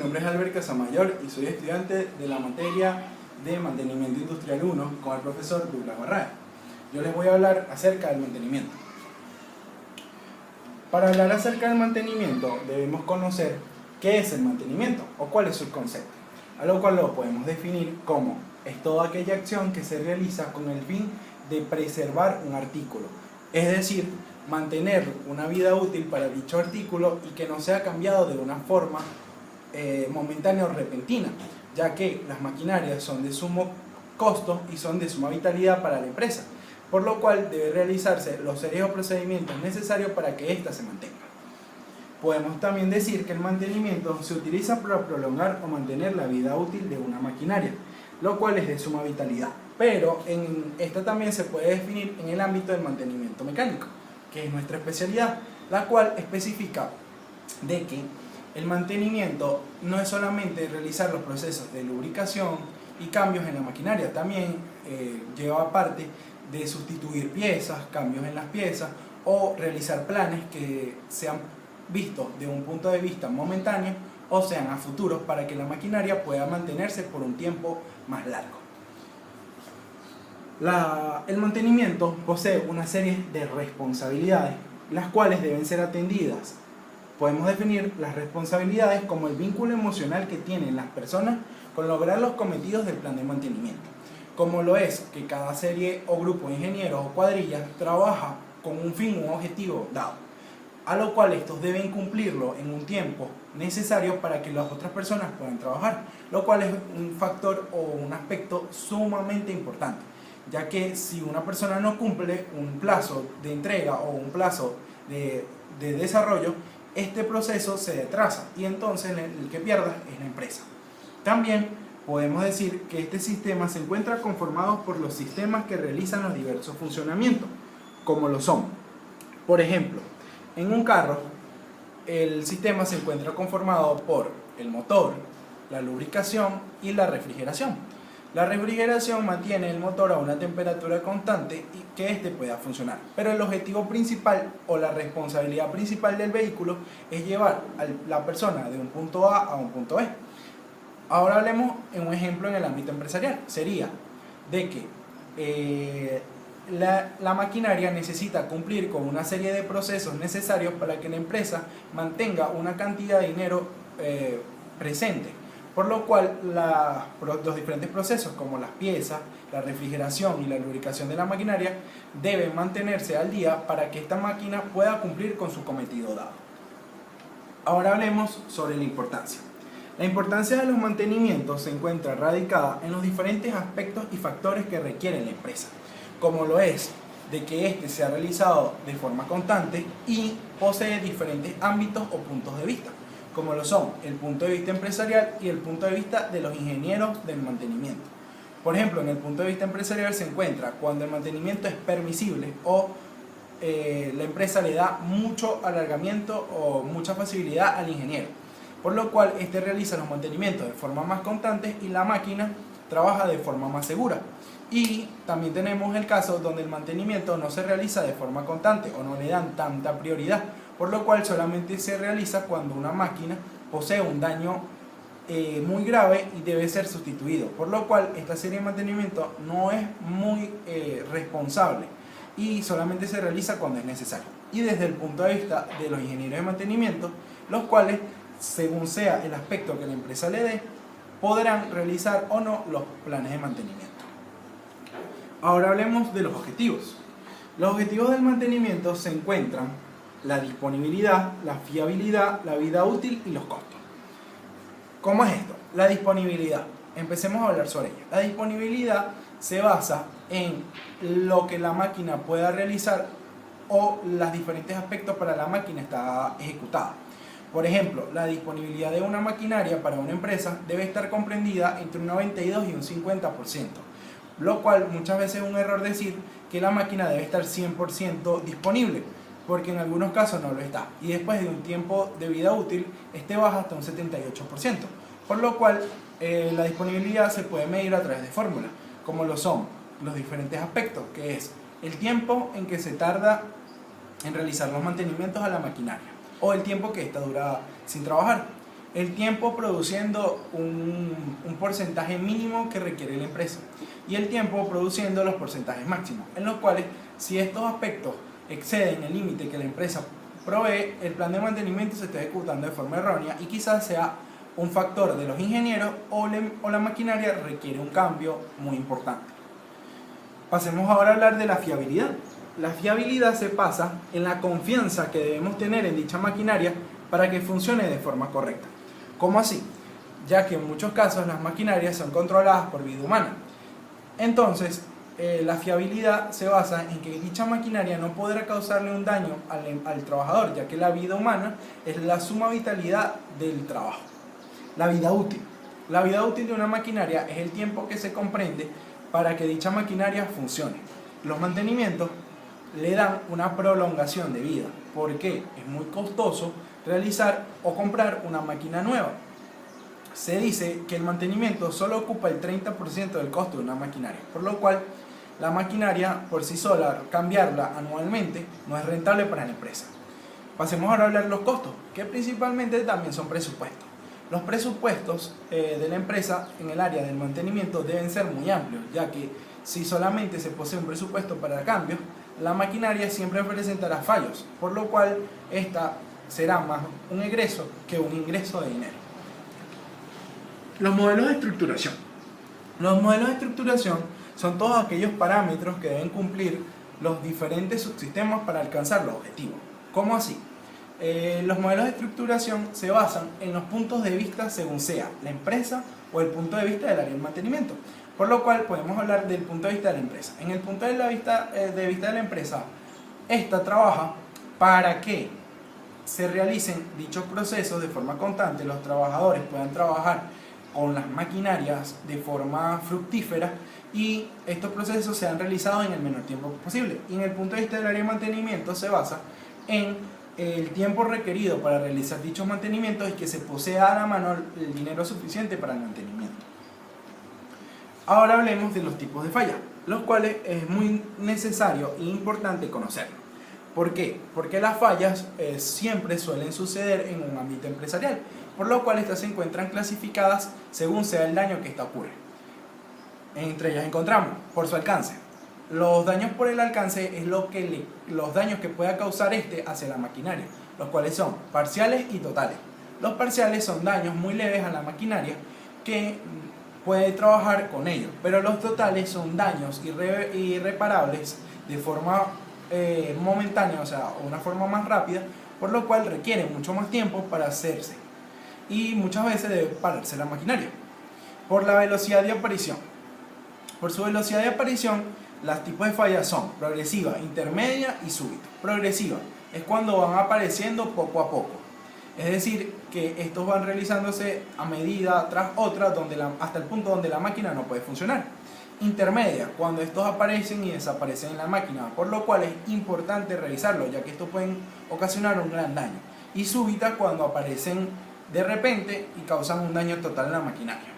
nombre es Albert Casamayor y soy estudiante de la materia de Mantenimiento Industrial 1 con el profesor Douglas Barraga. Yo les voy a hablar acerca del mantenimiento. Para hablar acerca del mantenimiento debemos conocer qué es el mantenimiento o cuál es su concepto, a lo cual lo podemos definir como es toda aquella acción que se realiza con el fin de preservar un artículo, es decir, mantener una vida útil para dicho artículo y que no sea cambiado de una forma momentánea o repentina, ya que las maquinarias son de sumo costo y son de suma vitalidad para la empresa, por lo cual debe realizarse los serios procedimientos necesarios para que ésta se mantenga. Podemos también decir que el mantenimiento se utiliza para prolongar o mantener la vida útil de una maquinaria, lo cual es de suma vitalidad, pero esta también se puede definir en el ámbito del mantenimiento mecánico, que es nuestra especialidad, la cual especifica de que el mantenimiento no es solamente realizar los procesos de lubricación y cambios en la maquinaria, también lleva aparte de sustituir piezas, cambios en las piezas o realizar planes que sean vistos de un punto de vista momentáneo o sean a futuros para que la maquinaria pueda mantenerse por un tiempo más largo. El mantenimiento posee una serie de responsabilidades, las cuales deben ser atendidas. Podemos definir las responsabilidades como el vínculo emocional que tienen las personas con lograr los cometidos del plan de mantenimiento, como lo es que cada serie o grupo de ingenieros o cuadrillas trabaja con un fin o un objetivo dado, a lo cual estos deben cumplirlo en un tiempo necesario para que las otras personas puedan trabajar, lo cual es un factor o un aspecto sumamente importante, ya que si una persona no cumple un plazo de entrega o un plazo de desarrollo, este proceso se retrasa y entonces el que pierda es la empresa. También podemos decir que este sistema se encuentra conformado por los sistemas que realizan los diversos funcionamientos, como lo son, por ejemplo, en un carro, el sistema se encuentra conformado por el motor, la lubricación y la refrigeración. La refrigeración mantiene el motor a una temperatura constante y que éste pueda funcionar. Pero el objetivo principal o la responsabilidad principal del vehículo es llevar a la persona de un punto A a un punto B. Ahora hablemos en un ejemplo en el ámbito empresarial. Sería de que la maquinaria necesita cumplir con una serie de procesos necesarios para que la empresa mantenga una cantidad de dinero presente, por lo cual los diferentes procesos como las piezas, la refrigeración y la lubricación de la maquinaria deben mantenerse al día para que esta máquina pueda cumplir con su cometido dado. Ahora hablemos sobre la importancia. La importancia de los mantenimientos se encuentra radicada en los diferentes aspectos y factores que requiere la empresa, como lo es de que éste sea realizado de forma constante y posee diferentes ámbitos o puntos de vista, como lo son el punto de vista empresarial y el punto de vista de los ingenieros del mantenimiento. Por ejemplo, en el punto de vista empresarial se encuentra cuando el mantenimiento es permisible o la empresa le da mucho alargamiento o mucha facilidad al ingeniero, por lo cual este realiza los mantenimientos de forma más constante y la máquina trabaja de forma más segura. Y también tenemos el caso donde el mantenimiento no se realiza de forma constante o no le dan tanta prioridad, por lo cual solamente se realiza cuando una máquina posee un daño muy grave y debe ser sustituido, por lo cual esta serie de mantenimiento no es muy responsable y solamente se realiza cuando es necesario. Y desde el punto de vista de los ingenieros de mantenimiento, los cuales, según sea el aspecto que la empresa le dé, podrán realizar o no los planes de mantenimiento. Ahora hablemos de los objetivos. Los objetivos del mantenimiento se encuentran la disponibilidad, la fiabilidad, la vida útil y los costos. ¿Cómo es esto? La disponibilidad. Empecemos a hablar sobre ella. La disponibilidad se basa en lo que la máquina pueda realizar o los diferentes aspectos para la máquina está ejecutada. Por ejemplo, la disponibilidad de una maquinaria para una empresa debe estar comprendida entre un 92 y un 50%, lo cual muchas veces es un error decir que la máquina debe estar 100% disponible, porque en algunos casos no lo está, y después de un tiempo de vida útil, este baja hasta un 78%, por lo cual la disponibilidad se puede medir a través de fórmulas, como lo son los diferentes aspectos, que es el tiempo en que se tarda en realizar los mantenimientos a la maquinaria, o el tiempo que ésta dura sin trabajar, el tiempo produciendo un porcentaje mínimo que requiere la empresa y el tiempo produciendo los porcentajes máximos, en los cuales si estos aspectos exceden el límite que la empresa provee, el plan de mantenimiento se está ejecutando de forma errónea y quizás sea un factor de los ingenieros o la maquinaria requiere un cambio muy importante. Pasemos ahora a hablar de la fiabilidad. La fiabilidad se basa en la confianza que debemos tener en dicha maquinaria para que funcione de forma correcta. ¿Cómo así? Ya que en muchos casos las maquinarias son controladas por vida humana. Entonces, la fiabilidad se basa en que dicha maquinaria no podrá causarle un daño al trabajador, ya que la vida humana es la suma vitalidad del trabajo. La vida útil. La vida útil de una maquinaria es el tiempo que se comprende para que dicha maquinaria funcione. Los mantenimientos le dan una prolongación de vida, porque es muy costoso realizar o comprar una máquina nueva. Se dice que el mantenimiento solo ocupa el 30% del costo de una maquinaria, por lo cual la maquinaria por sí sola, cambiarla anualmente, no es rentable para la empresa. Pasemos ahora a hablar de los costos, que principalmente también son presupuestos. Los presupuestos de la empresa en el área del mantenimiento deben ser muy amplios, ya que si solamente se posee un presupuesto para cambios, la maquinaria siempre presentará fallos, por lo cual esta será más un egreso que un ingreso de dinero. Los modelos de estructuración. Los modelos de estructuración son todos aquellos parámetros que deben cumplir los diferentes subsistemas para alcanzar los objetivos. ¿Cómo así? Los modelos de estructuración se basan en los puntos de vista según sea la empresa o el punto de vista del área de mantenimiento. Por lo cual podemos hablar del punto de vista de la empresa. En el punto de vista de la empresa, esta trabaja para que se realicen dichos procesos de forma constante, los trabajadores puedan trabajar con las maquinarias de forma fructífera y estos procesos sean realizados en el menor tiempo posible. Y en el punto de vista del área de mantenimiento se basa en el tiempo requerido para realizar dichos mantenimientos y que se posea a la mano el dinero suficiente para el mantenimiento. Ahora hablemos de los tipos de fallas, los cuales es muy necesario e importante conocerlos. ¿Por qué? Porque las fallas siempre suelen suceder en un ámbito empresarial, por lo cual estas se encuentran clasificadas según sea el daño que ocurre. Entre ellas encontramos, por su alcance. Los daños por el alcance es los daños que pueda causar hacia la maquinaria, los cuales son parciales y totales. Los parciales son daños muy leves a la maquinaria que puede trabajar con ellos, pero los totales son daños irreparables de forma momentánea, o sea, una forma más rápida, por lo cual requiere mucho más tiempo para hacerse y muchas veces debe pararse la maquinaria. Por la velocidad de aparición. Por su velocidad de aparición, los tipos de fallas son progresiva, intermedia y súbita. Progresiva es cuando van apareciendo poco a poco, es decir, que estos van realizándose a medida tras otra hasta el punto donde la máquina no puede funcionar. Intermedia, cuando estos aparecen y desaparecen en la máquina, por lo cual es importante revisarlo, ya que estos pueden ocasionar un gran daño. Y súbita, cuando aparecen de repente y causan un daño total en la maquinaria.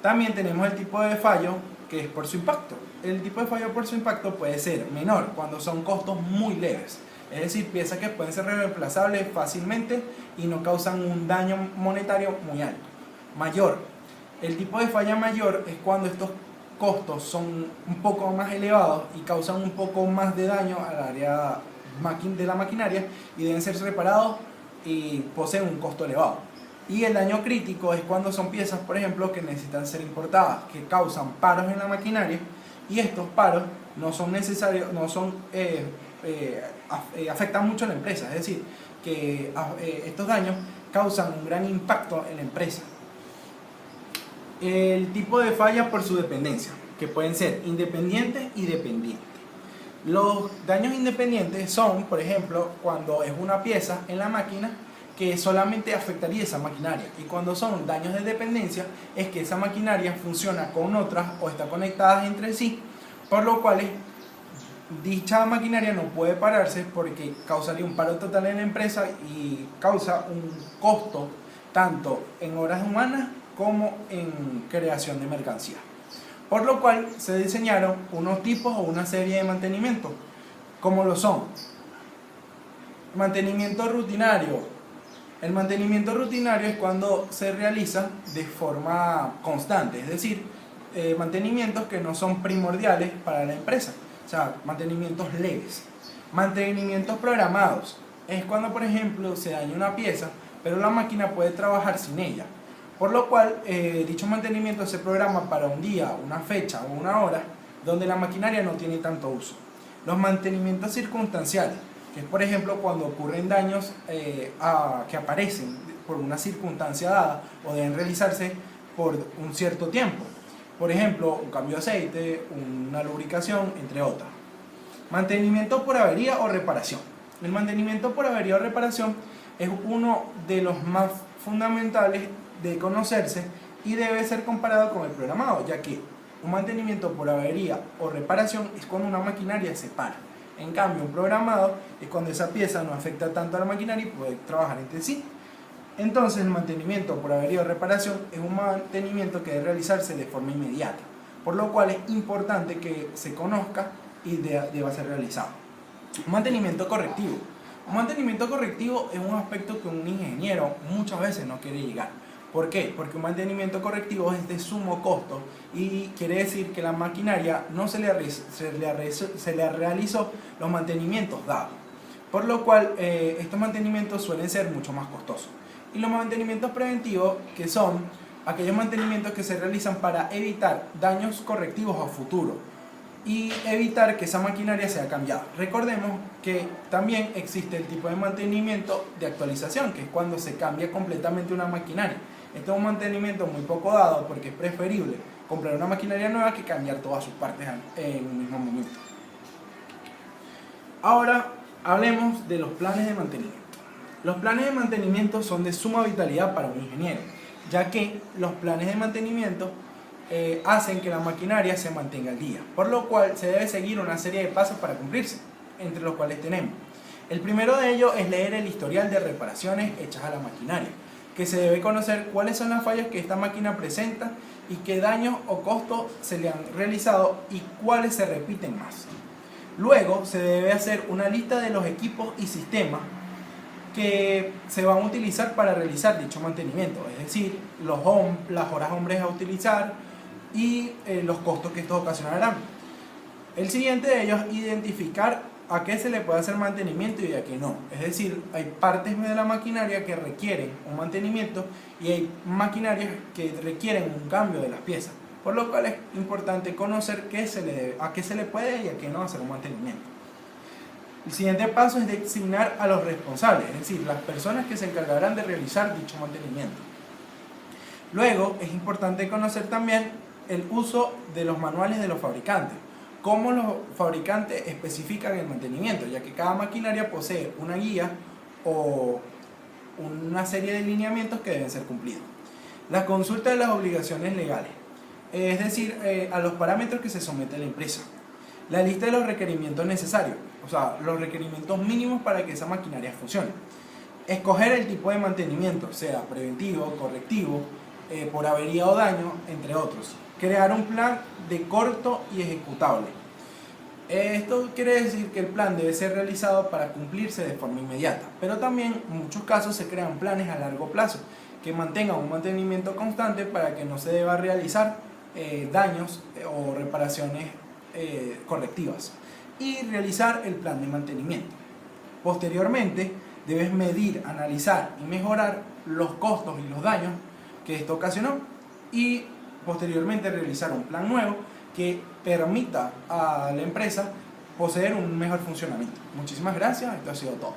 También tenemos el tipo de fallo que es por su impacto. El tipo de fallo por su impacto puede ser menor cuando son costos muy leves, es decir, piezas que pueden ser reemplazables fácilmente y no causan un daño monetario muy alto. Mayor. El tipo de falla mayor es cuando estos costos son un poco más elevados y causan un poco más de daño al área de la maquinaria y deben ser reparados y poseen un costo elevado. Y el daño crítico es cuando son piezas, por ejemplo, que necesitan ser importadas, que causan paros en la maquinaria y estos paros no son necesarios, afectan mucho a la empresa, es decir, que estos daños causan un gran impacto en la empresa. El tipo de falla por su dependencia, que pueden ser independiente y dependiente. Los daños independientes son, por ejemplo, cuando es una pieza en la máquina que solamente afectaría esa maquinaria, y cuando son daños de dependencia es que esa maquinaria funciona con otras o está conectadas entre sí, por lo cual dicha maquinaria no puede pararse porque causaría un paro total en la empresa y causa un costo tanto en horas humanas como en creación de mercancía. Por lo cual se diseñaron unos tipos o una serie de mantenimiento, como lo son mantenimiento rutinario, El mantenimiento rutinario es cuando se realiza de forma constante, es decir, mantenimientos que no son primordiales para la empresa, o sea, mantenimientos leves. Mantenimientos programados es cuando, por ejemplo, se daña una pieza, pero la máquina puede trabajar sin ella, por lo cual dicho mantenimiento se programa para un día, una fecha o una hora donde la maquinaria no tiene tanto uso. Los mantenimientos circunstanciales, que es por ejemplo cuando ocurren daños que aparecen por una circunstancia dada o deben realizarse por un cierto tiempo. Por ejemplo, un cambio de aceite, una lubricación, entre otras. Mantenimiento por avería o reparación. El mantenimiento por avería o reparación es uno de los más fundamentales de conocerse y debe ser comparado con el programado, ya que un mantenimiento por avería o reparación es cuando una maquinaria se para. En cambio, un programado es cuando esa pieza no afecta tanto a la maquinaria y puede trabajar entre sí. Entonces, el mantenimiento por avería o reparación es un mantenimiento que debe realizarse de forma inmediata, por lo cual es importante que se conozca y deba ser realizado. Un mantenimiento correctivo. Un mantenimiento correctivo es un aspecto que un ingeniero muchas veces no quiere llegar. ¿Por qué? Porque un mantenimiento correctivo es de sumo costo y quiere decir que la maquinaria no se le realizó los mantenimientos dados, por lo cual estos mantenimientos suelen ser mucho más costosos. Y los mantenimientos preventivos, que son aquellos mantenimientos que se realizan para evitar daños correctivos a futuro y evitar que esa maquinaria sea cambiada. Recordemos que también existe el tipo de mantenimiento de actualización, que es cuando se cambia completamente una maquinaria. Este es un mantenimiento muy poco dado porque es preferible comprar una maquinaria nueva que cambiar todas sus partes en un mismo momento. Ahora hablemos de los planes de mantenimiento. Los planes de mantenimiento son de suma vitalidad para un ingeniero, ya que los planes de mantenimiento hacen que la maquinaria se mantenga al día, por lo cual se debe seguir una serie de pasos para cumplirse, entre los cuales tenemos. El primero de ellos es leer el historial de reparaciones hechas a la maquinaria, que se debe conocer cuáles son las fallas que esta máquina presenta y qué daños o costos se le han realizado y cuáles se repiten más. Luego se debe hacer una lista de los equipos y sistemas que se van a utilizar para realizar dicho mantenimiento, es decir, las horas hombres a utilizar y los costos que estos ocasionarán. El siguiente de ellos es identificar a qué se le puede hacer mantenimiento y a qué no. Es decir, hay partes de la maquinaria que requieren un mantenimiento y hay maquinarias que requieren un cambio de las piezas, por lo cual es importante conocer a qué se le puede y a qué no hacer un mantenimiento. El siguiente paso es designar a los responsables, es decir, las personas que se encargarán de realizar dicho mantenimiento. Luego es importante conocer también el uso de los manuales de los fabricantes, cómo los fabricantes especifican el mantenimiento, ya que cada maquinaria posee una guía o una serie de lineamientos que deben ser cumplidos. La consulta de las obligaciones legales, es decir, a los parámetros que se somete la empresa. La lista de los requerimientos necesarios, o sea, los requerimientos mínimos para que esa maquinaria funcione. Escoger el tipo de mantenimiento, sea preventivo, correctivo, por avería o daño, entre otros. Crear un plan de corto y ejecutable. Esto quiere decir que el plan debe ser realizado para cumplirse de forma inmediata, pero también en muchos casos se crean planes a largo plazo que mantengan un mantenimiento constante para que no se deba realizar daños o reparaciones correctivas y realizar el plan de mantenimiento. Posteriormente debes medir, analizar y mejorar los costos y los daños que esto ocasionó y posteriormente realizar un plan nuevo que permita a la empresa poseer un mejor funcionamiento. Muchísimas gracias, esto ha sido todo.